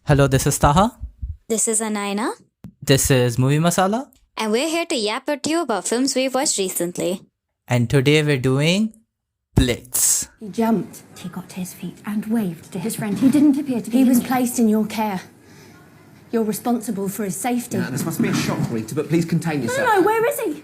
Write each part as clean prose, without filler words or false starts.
Hello, this is Taha. This is Anaina, This is Movie Masala. and we're here to yap at you about films we've watched recently. And today we're doing Blitz. He jumped. He got to his feet and waved to his friend, who didn't appear to be. He was placed in your care. You're responsible for his safety. This must be a shock, Rita, but please contain yourself. No, where is he?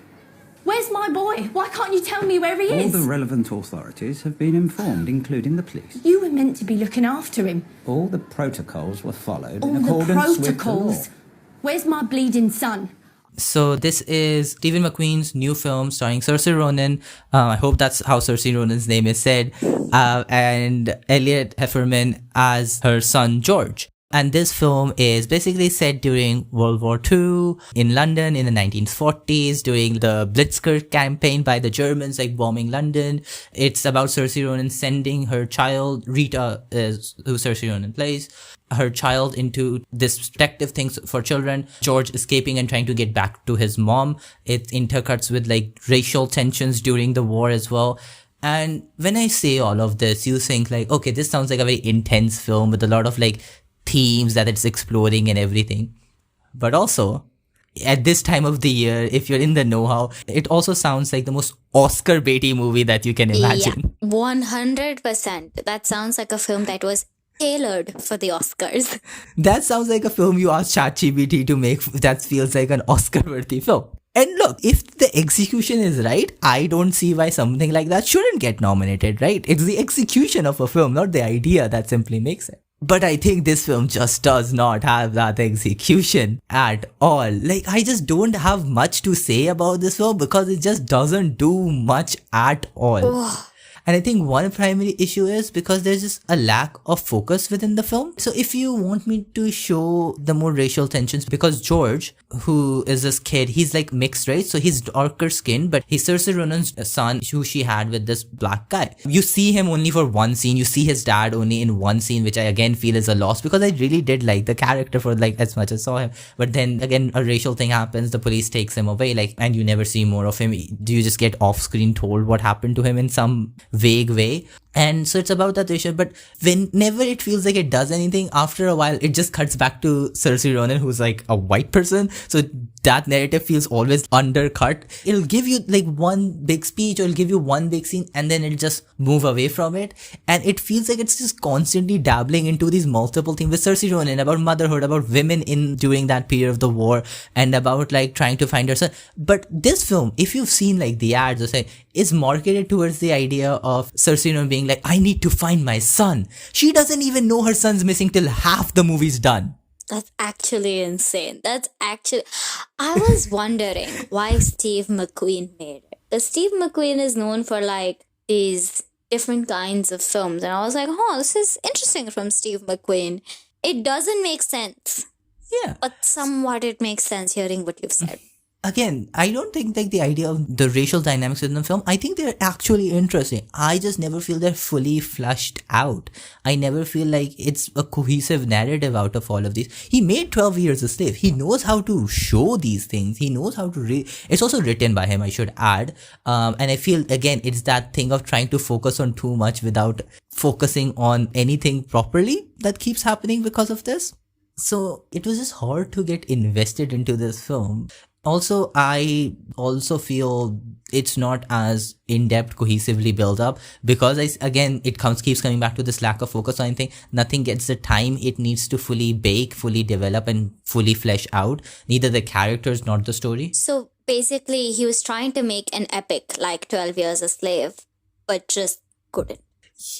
Where's my boy? Why can't you tell me where he All is? the relevant authorities have been informed, including the police. You were meant to be looking after him. All the protocols were followed All in the accordance protocols. with the law. Where's my bleeding son? So this is Stephen McQueen's new film starring Saoirse Ronan. I hope that's how Saoirse Ronan's name is said. And Elliott Heffernan as her son George. And this film is basically set during World War II in London in the 1940s, during the Blitzkrieg campaign by the Germans, like bombing London. It's about Saoirse Ronan sending her child, Rita, who Saoirse Ronan plays, her child into this protective things for children. George escaping and trying to get back to his mom. It intercuts with like racial tensions during the war as well. And when I say all of this, you think like, okay, this sounds like a very intense film with a lot of like themes that it's exploring and everything. But also, at this time of the year, if you're in the know-how, it also sounds like the most Oscar baity movie that you can imagine. Yeah, 100%. That sounds like a film that was tailored for the Oscars. That sounds like a film you ask ChatGPT to make that feels like an Oscar-worthy film. And look, if the execution is right, I don't see why something like that shouldn't get nominated, right? It's the execution of a film, not the idea that simply makes it. But I think this film just does not have that execution at all. Like, I just don't have much to say about this film because it just doesn't do much at all. And I think one primary issue is because there's just a lack of focus within the film. So if you want me to show the more racial tensions, because George, who is this kid, he's like mixed race, so he's darker skin, but he's Saoirse Ronan's son, who she had with this black guy. You see him only for one scene, you see his dad only in one scene, which I again feel is a loss because I really did like the character for like as much as I saw him. But then again, a racial thing happens, the police takes him away, like, and you never see more of him. Do you just get off screen told what happened to him in some vague way? And so it's about that issue, but whenever it feels like it does anything, after a while it just cuts back to Saoirse Ronan, who's like a white person, so that narrative feels always undercut. It'll give you like one big speech or it'll give you one big scene and then it'll just move away from it, and it feels like it's just constantly dabbling into these multiple things with Saoirse Ronan about motherhood, about women in during that period of the war, and about like trying to find her son. But this film, if you've seen like the ads or say, is marketed towards the idea of Saoirse Ronan being like, I need to find my son. She doesn't even know her son's missing till half the movie's done. That's actually insane. I was wondering why Steve McQueen made it. Because Steve McQueen is known for like these different kinds of films. And I was like, this is interesting from Steve McQueen. It doesn't make sense. Yeah. But somewhat it makes sense hearing what you've said. Again, I don't think like the idea of the racial dynamics within the film, I think they're actually interesting. I just never feel they're fully fleshed out. I never feel like it's a cohesive narrative out of all of these. He made 12 Years a Slave. He knows how to show these things. He knows how to it's also written by him, I should add. And I feel, again, it's that thing of trying to focus on too much without focusing on anything properly that keeps happening because of this. So it was just hard to get invested into this film. Also, I also feel it's not as in-depth, cohesively built up because it keeps coming back to this lack of focus on anything. Nothing gets the time it needs to fully bake, fully develop, and fully flesh out. Neither the characters nor the story. So basically, he was trying to make an epic like 12 Years a Slave, but just couldn't.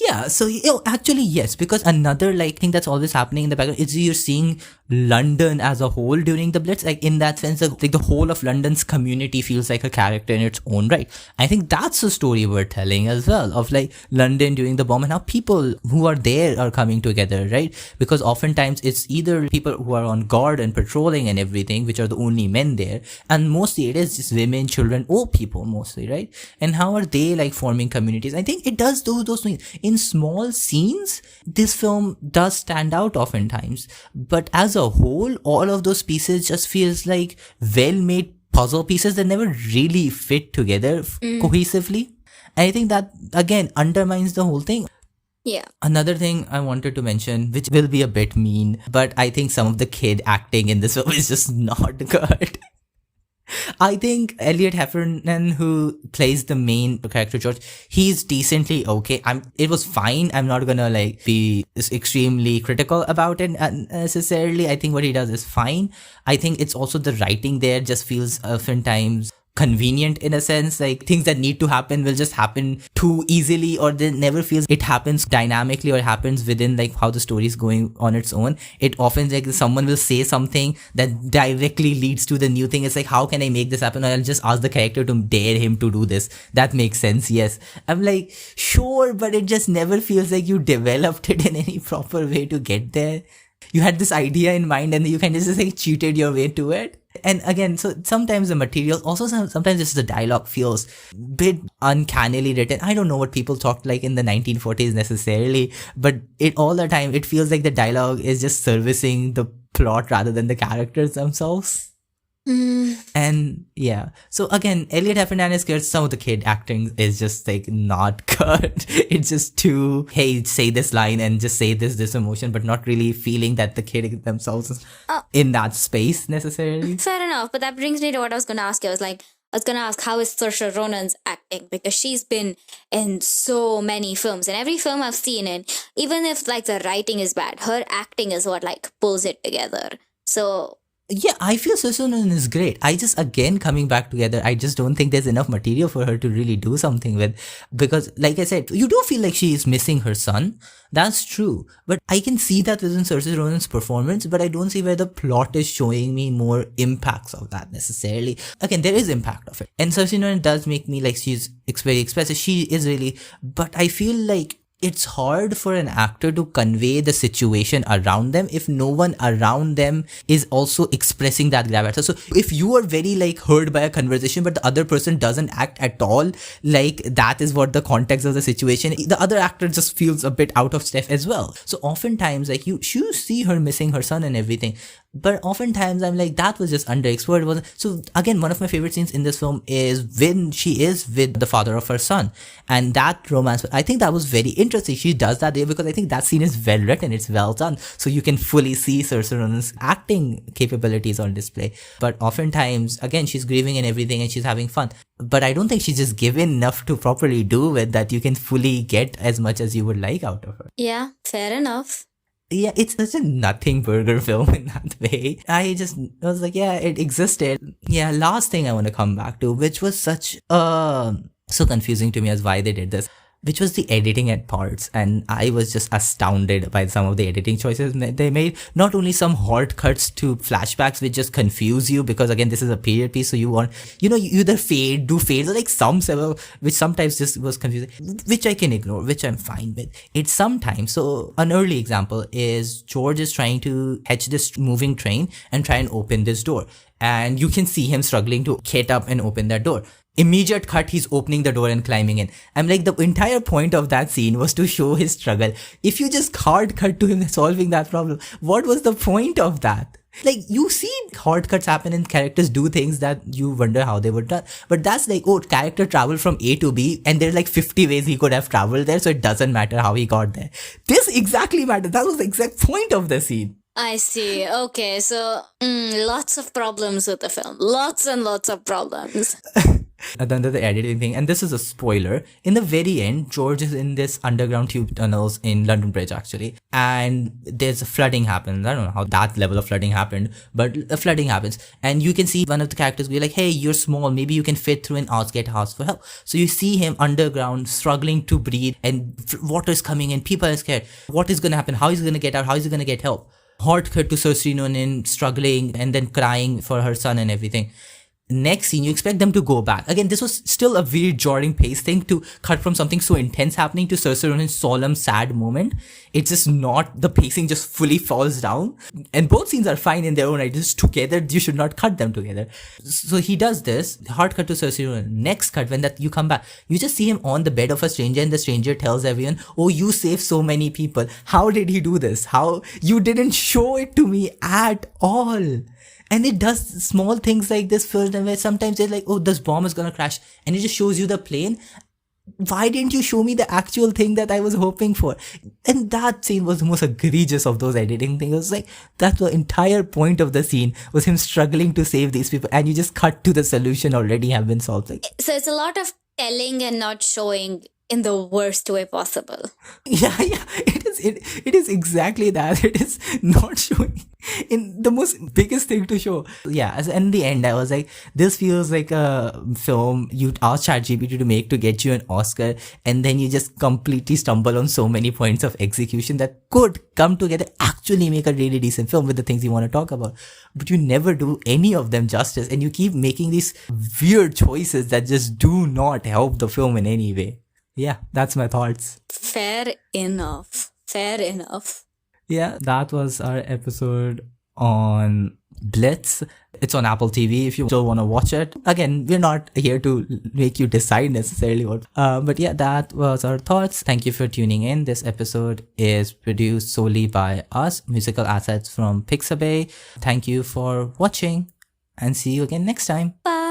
Yeah, so actually yes, because another like thing that's always happening in the background is you're seeing London as a whole during the Blitz. Like in that sense, like the whole of London's community feels like a character in its own right. I think that's a story we're telling as well of like London during the bomb and how people who are there are coming together, right? Because oftentimes it's either people who are on guard and patrolling and everything, which are the only men there, and mostly it is just women, children, old people mostly, right? And how are they like forming communities? I think it does do those things. In small scenes, this film does stand out oftentimes, but as a whole, all of those pieces just feels like well-made puzzle pieces that never really fit together cohesively. And I think that, again, undermines the whole thing. Yeah. Another thing I wanted to mention, which will be a bit mean, but I think some of the kid acting in this film is just not good. I think Elliott Heffernan, who plays the main character George, he's decently okay. It was fine. I'm not gonna be extremely critical about it necessarily. I think what he does is fine. I think it's also the writing there just feels oftentimes convenient in a sense, like things that need to happen will just happen too easily, or they never feels it happens dynamically or happens within how the story is going on its own. It often someone will say something that directly leads to the new thing. It's how can I make this happen? Or I'll just ask the character to dare him to do this. That makes sense, yes. I'm sure, but it just never feels like you developed it in any proper way to get there. You had this idea in mind and you kind of just cheated your way to it. And again, so sometimes the material, also sometimes just the dialogue feels a bit uncannily written. I don't know what people talked like in the 1940s necessarily, but all the time it feels like the dialogue is just servicing the plot rather than the characters themselves. And yeah, so again, Elliott Heffernan is good. Some of the kid acting is just not good. It's just too, hey, say this line and just say this emotion, but not really feeling that the kid themselves in that space necessarily. Fair enough, but that brings me to what I was going to ask you. I was going to ask, how is Saoirse Ronan's acting? Because she's been in so many films, and every film I've seen in, even if the writing is bad, her acting is what pulls it together. So yeah, I feel Saoirse Ronan is great. I just, again, coming back together, I just don't think there's enough material for her to really do something with. Because, like I said, you do feel like she is missing her son. That's true. But I can see that within Saoirse Ronan's performance, but I don't see where the plot is showing me more impacts of that necessarily. Again, there is impact of it. And Saoirse Ronan does make me she's very expressive. She is really, but I feel like it's hard for an actor to convey the situation around them if no one around them is also expressing that gravitas. So if you are very heard by a conversation, but the other person doesn't act at all, that is what the context of the situation, the other actor just feels a bit out of step as well. So oftentimes you see her missing her son and everything, but oftentimes I'm that was just underexplored. So again, one of my favorite scenes in this film is when she is with the father of her son, and that romance, I think that was very interesting. She does that there because I think that scene is well written, it's well done, so you can fully see Saoirse Ronan's acting capabilities on display. But oftentimes, again, she's grieving and everything and she's having fun, but I don't think she's just given enough to properly do it that you can fully get as much as you would like out of her. Yeah, fair enough. Yeah, it's such a nothing burger film in that way. I was yeah, it existed. Yeah, last thing I want to come back to, which was so confusing to me as why they did this, which was the editing at parts. And I was just astounded by some of the editing choices they made. Not only some hard cuts to flashbacks which just confuse you, because again, this is a period piece, so you want, you either do fades or some several, which sometimes just was confusing, which I can ignore, which I'm fine with. It's sometimes, so an early example is George is trying to catch this moving train and try and open this door. And you can see him struggling to get up and open that door. Immediate cut, he's opening the door and climbing in. I'm the entire point of that scene was to show his struggle. If you just hard cut to him solving that problem, what was the point of that? You see hard cuts happen and characters do things that you wonder how they would done. But that's character travel from A to B and there's 50 ways he could have traveled there, so it doesn't matter how he got there. This exactly mattered. That was the exact point of the scene. I see. Okay, so lots of problems with the film. Lots and lots of problems. Under the editing thing, and this is a spoiler, in the very end, George is in this underground tube tunnels in London Bridge actually, and there's a flooding happens. I don't know how that level of flooding happened, but a flooding happens, and you can see one of the characters be hey, you're small, maybe you can fit through and get asked for help. So you see him underground struggling to breathe, and water is coming in, people are scared. What is going to happen? How is he going to get out? How is he going to get help? Hard cut to Saoirse Ronan struggling and then crying for her son and everything. Next scene, you expect them to go back. Again, this was still a very jarring pace thing to cut from something so intense happening to Saoirse Ronan's solemn, sad moment. It's just not, the pacing just fully falls down. And both scenes are fine in their own right. Just together, you should not cut them together. So he does this, hard cut to Saoirse Ronan. Next cut, when you come back, you just see him on the bed of a stranger and the stranger tells everyone, oh, you saved so many people. How did he do this? How? You didn't show it to me at all. And it does small things like this first, and where sometimes it's oh, this bomb is gonna crash, and it just shows you the plane. why didn't you show me the actual thing that I was hoping for? And that scene was the most egregious of those editing things. It was like, that's the entire point of the scene, was him struggling to save these people, and you just cut to the solution already have been solved. Like, So it's a lot of telling and not showing in the worst way possible. yeah, it is exactly that. It is not showing in the most biggest thing to show. Yeah, as in the end, I was like, this feels like a film you asked ChatGPT to make to get you an Oscar, and then you just completely stumble on so many points of execution that could come together, actually make a really decent film with the things you want to talk about. But you never do any of them justice, and you keep making these weird choices that just do not help the film in any way. Yeah, that's my thoughts. Fair enough. Fair enough. Yeah, that was our episode on Blitz. It's on Apple TV if you still want to watch it. Again, we're not here to make you decide necessarily what. But yeah, that was our thoughts. Thank you for tuning in. This episode is produced solely by us. Musical assets from Pixabay. Thank you for watching, and see you again next time. Bye.